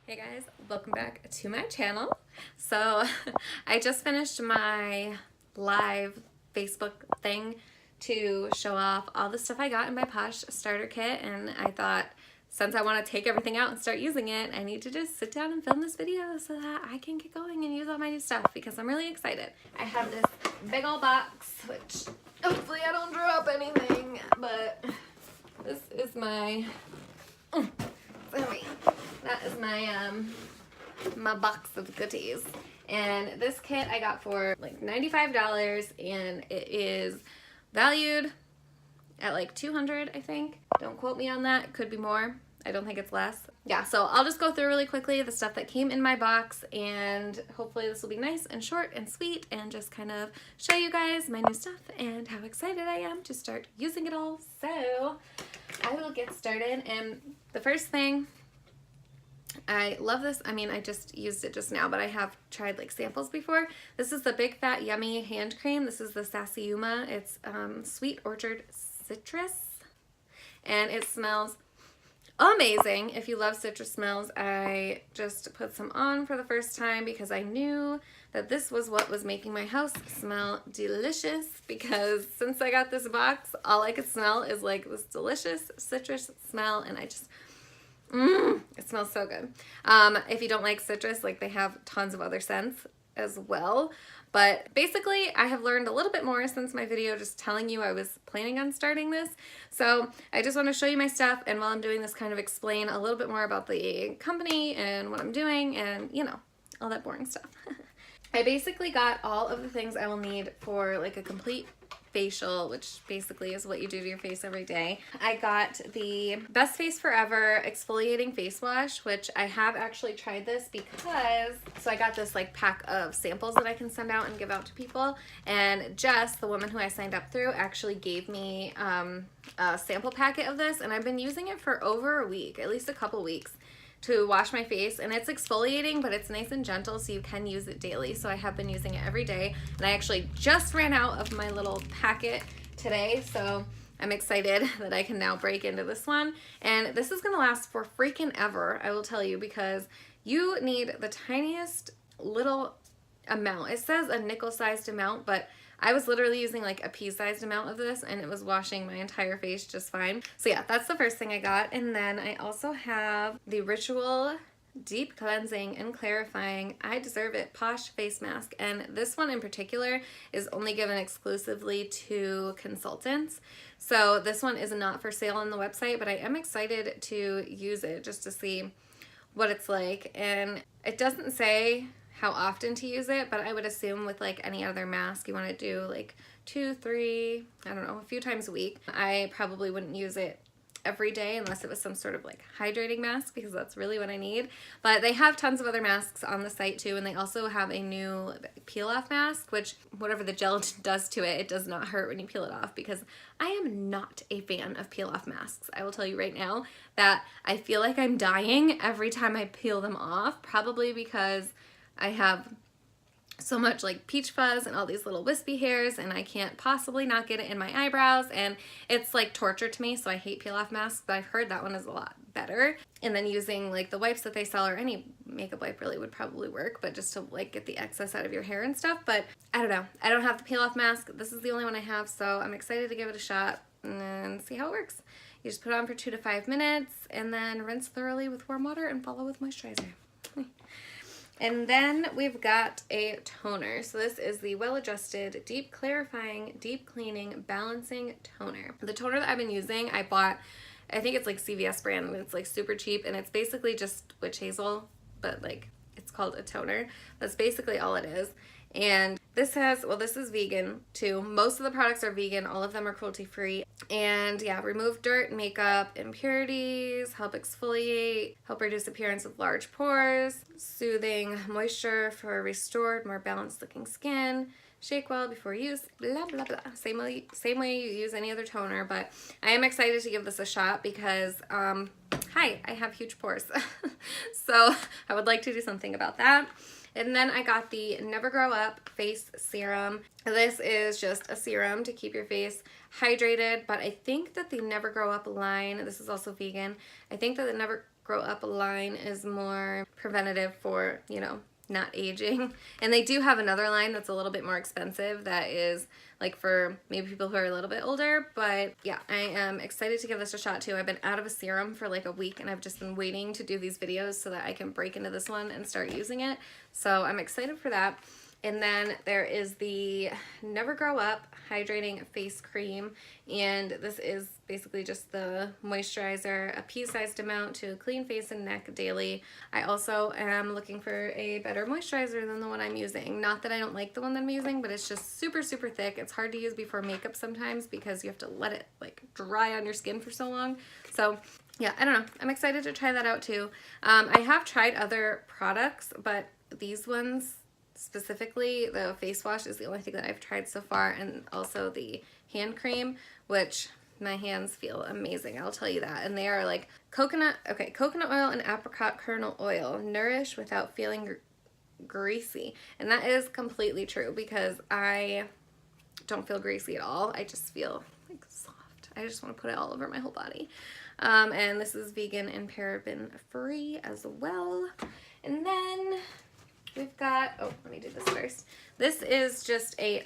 Hey guys, welcome back to my channel. So I just finished my live Facebook thing to show off all the stuff I got in my Posh starter kit, and I thought since I want to take everything out and start using it, I need to just sit down and film this video so that I can get going and use all my new stuff because I'm really excited. I have this big old box, which hopefully I don't drop anything, but this is my... That is my box of goodies. And this kit I got for like $95, and it is valued at like $200, I think. Don't quote me on that. It could be more. I don't think it's less. Yeah, so I'll just go through really quickly the stuff that came in my box, and hopefully this will be nice and short and sweet and just kind of show you guys my new stuff and how excited I am to start using it all. So I will get started, and the first thing, I love this. I mean, I just used it just now, but I have tried like samples before. This is the Big Fat Yummy hand cream. This is the Sassy Yuma. It's Sweet Orchard Citrus, and it smells amazing. If you love citrus smells, I just put some on for the first time because I knew that this was what was making my house smell delicious, because since I got this box, all I could smell is like this delicious citrus smell, and I just it smells so good. If you don't like citrus, like they have tons of other scents as well. But basically, I have learned a little bit more since my video just telling you I was planning on starting this. So I just want to show you my stuff, and while I'm doing this, kind of explain a little bit more about the company and what I'm doing and, you know, all that boring stuff. I basically got all of the things I will need for like a complete facial, which basically is what you do to your face every day. I got the Best Face Forever exfoliating face wash, which I have actually tried this because, so I got this like pack of samples that I can send out and give out to people, and Jess, the woman who I signed up through, actually gave me a sample packet of this, and I've been using it for over a week, at least a couple weeks, to wash my face, and it's exfoliating, but it's nice and gentle, so you can use it daily. So I have been using it every day, and I actually just ran out of my little packet today, so I'm excited that I can now break into this one. And this is gonna last for freaking ever, I will tell you, because you need the tiniest little amount. It says a nickel-sized amount, but I was literally using like a pea-sized amount of this, and it was washing my entire face just fine. So yeah, that's the first thing I got. And then I also have the Ritual Deep Cleansing and Clarifying I Deserve It Posh Face Mask. And this one in particular is only given exclusively to consultants. So this one is not for sale on the website, but I am excited to use it just to see what it's like. And it doesn't say how often to use it, but I would assume with like any other mask, you want to do like 2, 3, I don't know, a few times a week. I probably wouldn't use it every day unless it was some sort of like hydrating mask, because that's really what I need. But they have tons of other masks on the site too, and they also have a new peel off mask, which whatever the gel does to it, it does not hurt when you peel it off, because I am not a fan of peel off masks. I will tell you right now that I feel like I'm dying every time I peel them off, probably because I have so much like peach fuzz and all these little wispy hairs, and I can't possibly not get it in my eyebrows, and it's like torture to me, so I hate peel off masks, but I've heard that one is a lot better. And then using like the wipes that they sell, or any makeup wipe really would probably work, but just to like get the excess out of your hair and stuff. But I don't know, I don't have the peel off mask. This is the only one I have, so I'm excited to give it a shot and see how it works. You just put it on for 2 to 5 minutes and then rinse thoroughly with warm water and follow with moisturizer. And then we've got a toner. So this is the Well-Adjusted Deep Clarifying, Deep Cleaning, Balancing Toner. The toner that I've been using, I bought, I think it's like CVS brand, and it's like super cheap, and it's basically just witch hazel, but like it's called a toner. That's basically all it is. And this has, well, this is vegan too. Most of the products are vegan. All of them are cruelty free. And yeah, remove dirt, makeup, impurities, help exfoliate, help reduce appearance of large pores, soothing moisture for restored, more balanced looking skin. Shake well before use, blah, blah, blah. Same way you use any other toner, but I am excited to give this a shot because, hi, I have huge pores. So I would like to do something about that. And then I got the Never Grow Up Face Serum. This is just a serum to keep your face hydrated, but I think that the Never Grow Up line, this is also vegan, I think that the Never Grow Up line is more preventative for, you know, not aging. And they do have another line that's a little bit more expensive that is like for maybe people who are a little bit older. But yeah, I am excited to give this a shot too. I've been out of a serum for like a week and I've just been waiting to do these videos so that I can break into this one and start using it. So I'm excited for that. And then there is the Never Grow Up Hydrating Face Cream. And this is basically just the moisturizer, a pea-sized amount to clean face and neck daily. I also am looking for a better moisturizer than the one I'm using. Not that I don't like the one that I'm using, but it's just super, super thick. It's hard to use before makeup sometimes because you have to let it like dry on your skin for so long. So yeah, I don't know. I'm excited to try that out too. I have tried other products, but these ones, specifically the face wash, is the only thing that I've tried so far, and also the hand cream, which my hands feel amazing, I'll tell you that. And they are like coconut oil and apricot kernel oil, nourish without feeling greasy. And that is completely true because I don't feel greasy at all. I just feel like soft. I just want to put it all over my whole body. And this is vegan and paraben free as well. And then we've got, oh, let me do this first. This is just a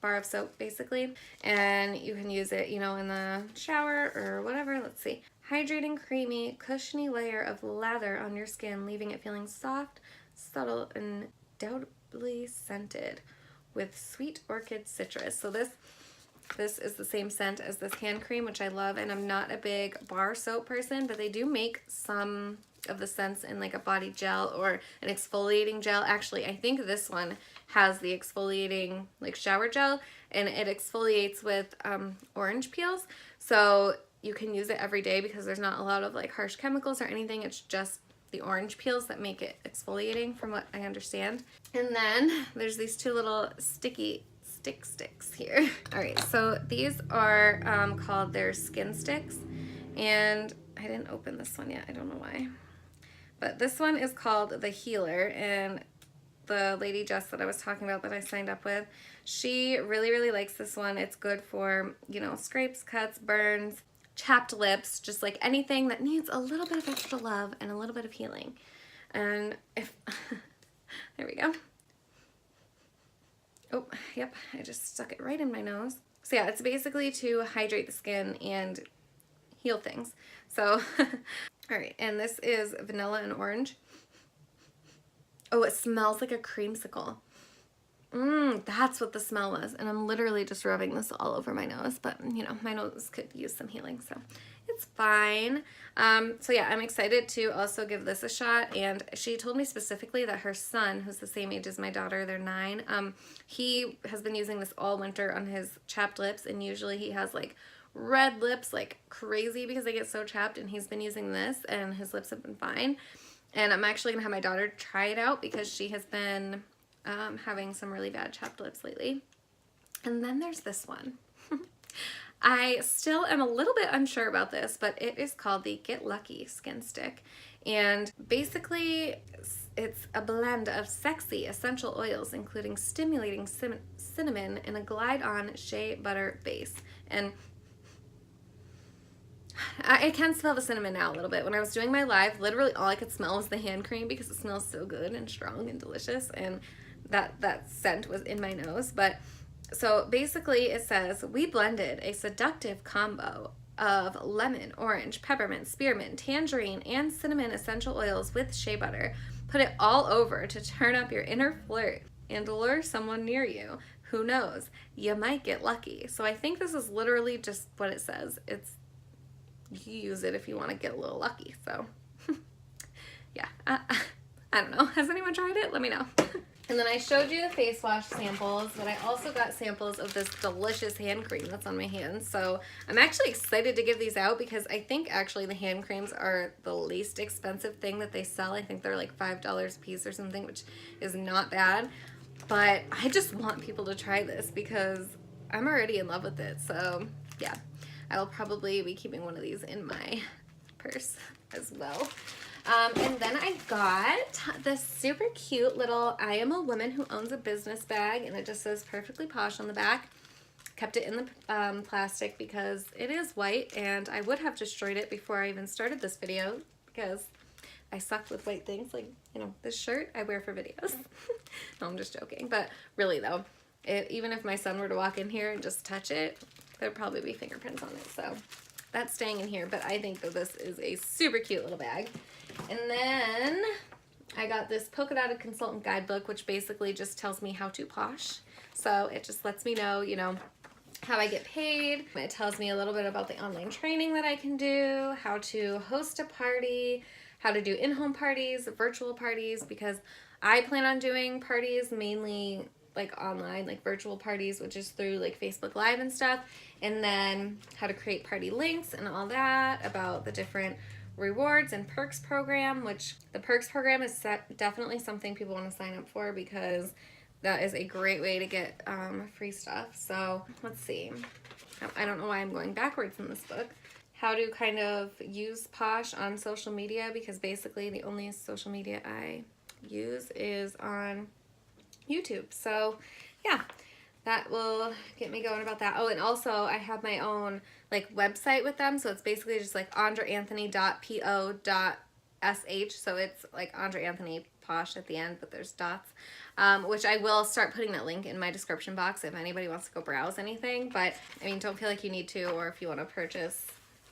bar of soap, basically, and you can use it, you know, in the shower or whatever. Let's see. Hydrating, creamy, cushiony layer of lather on your skin, leaving it feeling soft, subtle, and doubly scented with sweet orchid citrus. So this is the same scent as this hand cream, which I love, and I'm not a big bar soap person, but they do make some of the scents in like a body gel or an exfoliating gel. Actually, I think this one has the exfoliating like shower gel, and it exfoliates with orange peels, so you can use it every day because there's not a lot of like harsh chemicals or anything. It's just the orange peels that make it exfoliating, from what I understand. And then there's these two little sticky sticks here. All right, so these are called their skin sticks, and I didn't open this one yet. I don't know why. But this one is called the Healer, and the lady Jess that I was talking about that I signed up with, she really, really likes this one. It's good for, you know, scrapes, cuts, burns, chapped lips, just like anything that needs a little bit of extra love and a little bit of healing. And if, there we go. Oh, yep, I just stuck it right in my nose. So yeah, it's basically to hydrate the skin and heal things. So, all right, and this is vanilla and orange. Oh, it smells like a creamsicle. That's what the smell was. And I'm literally just rubbing this all over my nose, but you know, my nose could use some healing, so it's fine. So yeah, I'm excited to also give this a shot. And she told me specifically that her son, who's the same age as my daughter, they're 9, he has been using this all winter on his chapped lips, and usually he has like red lips like crazy because they get so chapped, and he's been using this and his lips have been fine. And I'm actually gonna have my daughter try it out because she has been having some really bad chapped lips lately. And then there's this one. I still am a little bit unsure about this, but it is called the Get Lucky Skin Stick. And basically it's a blend of sexy essential oils, including stimulating cinnamon and a glide-on shea butter base. And I can smell the cinnamon now a little bit. When I was doing my live, literally all I could smell was the hand cream because it smells so good and strong and delicious, and that scent was in my nose. But so basically it says, we blended a seductive combo of lemon, orange, peppermint, spearmint, tangerine, and cinnamon essential oils with shea butter. Put it all over to turn up your inner flirt and lure someone near you. Who knows? You might get lucky. So I think this is literally just what it says. It's, you use it if you want to get a little lucky. So yeah, I don't know. Has anyone tried it? Let me know. And then I showed you the face wash samples, but I also got samples of this delicious hand cream that's on my hands. So I'm actually excited to give these out because I think actually the hand creams are the least expensive thing that they sell. I think they're like $5 a piece or something, which is not bad. But I just want people to try this because I'm already in love with it. So yeah, I will probably be keeping one of these in my purse as well. And then I got this super cute little I Am a Woman Who Owns a Business bag, and it just says Perfectly Posh on the back. Kept it in the plastic because it is white, and I would have destroyed it before I even started this video because I suck with white things. Like, you know, this shirt I wear for videos. No, I'm just joking. But really though, even if my son were to walk in here and just touch it, there'd probably be fingerprints on it. So that's staying in here. But I think that this is a super cute little bag. And then I got this polka dotted consultant guidebook, which basically just tells me how to posh. So it just lets me know, you know, how I get paid. It tells me a little bit about the online training that I can do, how to host a party, how to do in-home parties, virtual parties, because I plan on doing parties mainly like online, like virtual parties, which is through like Facebook Live and stuff, and then how to create party links and all that, about the different rewards and perks program, which the perks program is definitely something people want to sign up for because that is a great way to get free stuff. So let's see. I don't know why I'm going backwards in this book. How to kind of use Posh on social media, because basically the only social media I use is on YouTube. So yeah, that will get me going about that. Oh, and also I have my own like website with them. So it's basically just like andraanthony.po.sh. So it's like Andra Anthony Posh at the end, but there's dots, which I will start putting that link in my description box if anybody wants to go browse anything. But I mean, don't feel like you need to, or if you want to purchase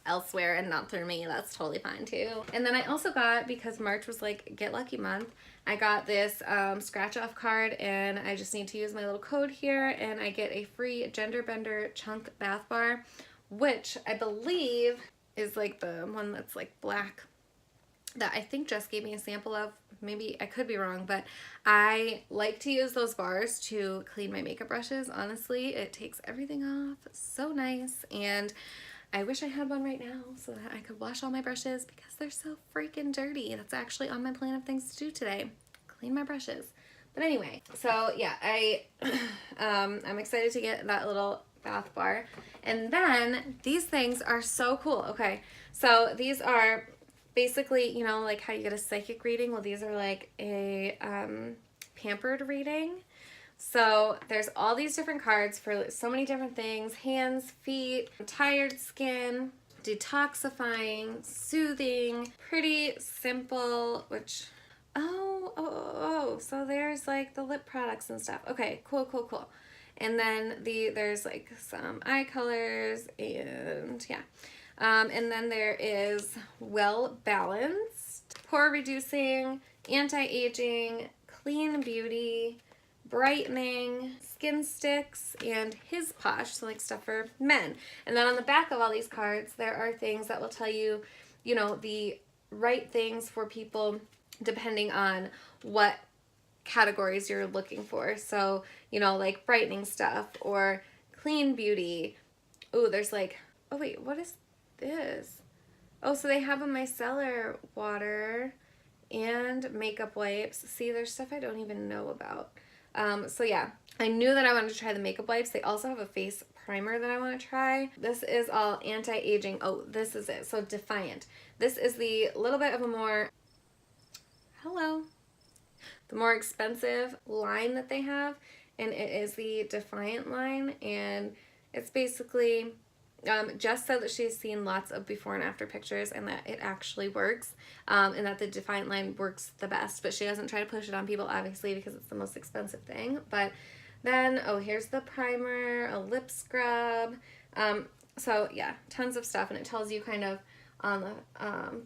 elsewhere and not through me, that's totally fine too. And then I also got, because March was like get lucky month, I got this scratch off card, and I just need to use my little code here and I get a free Gender Bender chunk bath bar, which I believe is like the one that's like black that I think Jess gave me a sample of. Maybe I could be wrong, but I like to use those bars to clean my makeup brushes. Honestly, it takes everything off so nice, and I wish I had one right now so that I could wash all my brushes because they're so freaking dirty. That's actually on my plan of things to do today. Clean my brushes. But anyway, so yeah, I'm excited to get that little bath bar. And then these things are so cool. Okay, so these are basically, you know, like how you get a psychic reading. Well, these are like a pampered reading. So there's all these different cards for so many different things: hands, feet, tired skin, detoxifying, soothing, pretty simple, which, so there's like the lip products and stuff. Okay, cool. And then there's like some eye colors, and yeah. And then there is well balanced, pore reducing, anti-aging, clean beauty, brightening, skin sticks, and his Posh, so like stuff for men. And then on the back of all these cards, there are things that will tell you, you know, the right things for people depending on what categories you're looking for. So, you know, like brightening stuff or clean beauty. Oh, there's like, oh wait, what is this? Oh, so they have a micellar water and makeup wipes. See, there's stuff I don't even know about. So yeah, I knew that I wanted to try the makeup wipes. They also have a face primer that I want to try. This is all anti-aging. Oh, this is it. So Defiant. This is the little bit of a more, the more expensive line that they have, and it is the Defiant line, and it's basically, Jess said that she's seen lots of before and after pictures and that it actually works, and that the Defiant line works the best, but she doesn't try to push it on people, obviously, because it's the most expensive thing. But then, oh, here's the primer, a lip scrub. So yeah, tons of stuff, and it tells you kind of on the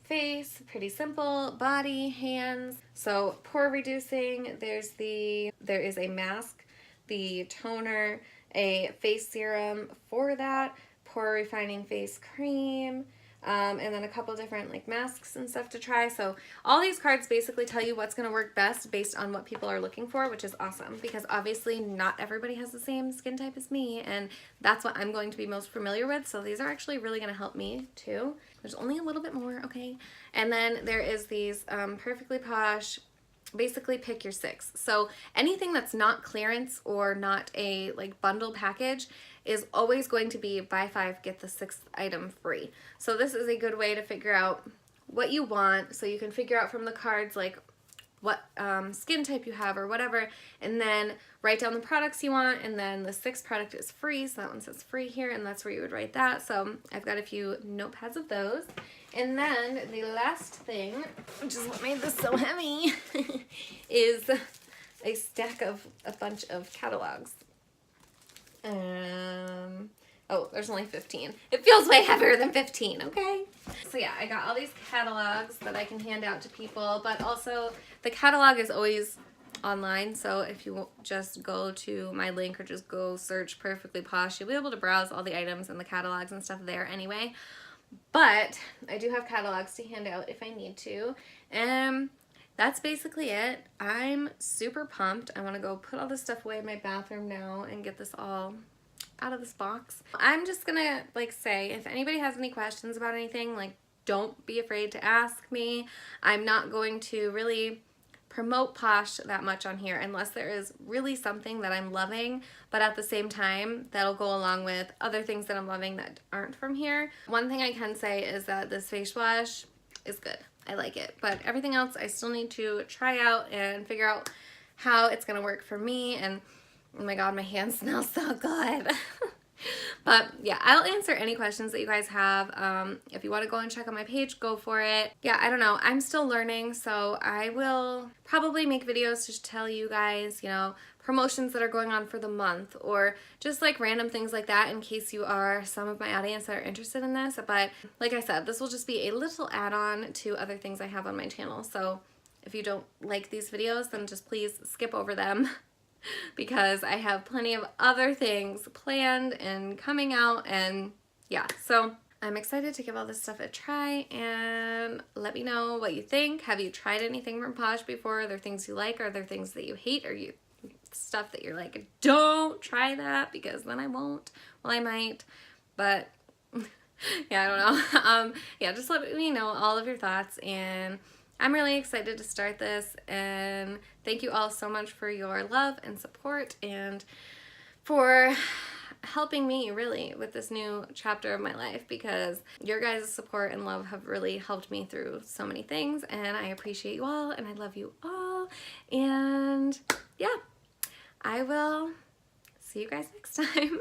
face, pretty simple, body, hands. So pore reducing, there is a mask, the toner, a face serum for that, pore refining face cream, and then a couple different like masks and stuff to try. So all these cards basically tell you what's going to work best based on what people are looking for, which is awesome, because obviously not everybody has the same skin type as me, and that's what I'm going to be most familiar with. So these are actually really going to help me too. There's only a little bit more, okay? And then there is these Perfectly Posh, basically pick your 6. So anything that's not clearance or not a like bundle package is always going to be buy 5 get the 6th item free. So this is a good way to figure out what you want, so you can figure out from the cards like what skin type you have or whatever, and then write down the products you want, and then the 6th product is free, so that one says free here, and that's where you would write that. So I've got a few notepads of those. And then the last thing, which is what made this so heavy, is a stack of a bunch of catalogs. Oh, there's only 15. It feels way heavier than 15, okay? So yeah, I got all these catalogs that I can hand out to people, but also the catalog is always online, so if you just go to my link or just go search Perfectly Posh, you'll be able to browse all the items and the catalogs and stuff there anyway. But I do have catalogs to hand out if I need to. That's basically it. I'm super pumped. I want to go put all this stuff away in my bathroom now and get this all out of this box. I'm just gonna say, if anybody has any questions about anything, don't be afraid to ask me. I'm not going to really promote Posh that much on here unless there is really something that I'm loving, but at the same time that'll go along with other things that I'm loving that aren't from here. One thing I can say is that this face wash is good. I like it, but everything else I still need to try out and figure out how it's gonna work for me. And oh my god, my hands smell so good. But yeah, I'll answer any questions that you guys have. If you want to go and check out my page, go for it. Yeah, I don't know. I'm still learning, so I will probably make videos to tell you guys, promotions that are going on for the month, or just random things like that in case you are some of my audience that are interested in this. But like I said, this will just be a little add-on to other things I have on my channel. So if you don't like these videos, then just please skip over them. Because I have plenty of other things planned and coming out, and yeah, so I'm excited to give all this stuff a try, and let me know what you think. Have you tried anything from Posh before? Are there things you like? Are there things that you hate? Are you stuff that you're like, don't try that because then I won't? Well, I might, but yeah, I don't know. Yeah, just let me know all of your thoughts, and I'm really excited to start this, and thank you all so much for your love and support and for helping me really with this new chapter of my life, because your guys' support and love have really helped me through so many things, and I appreciate you all and I love you all. And yeah, I will see you guys next time.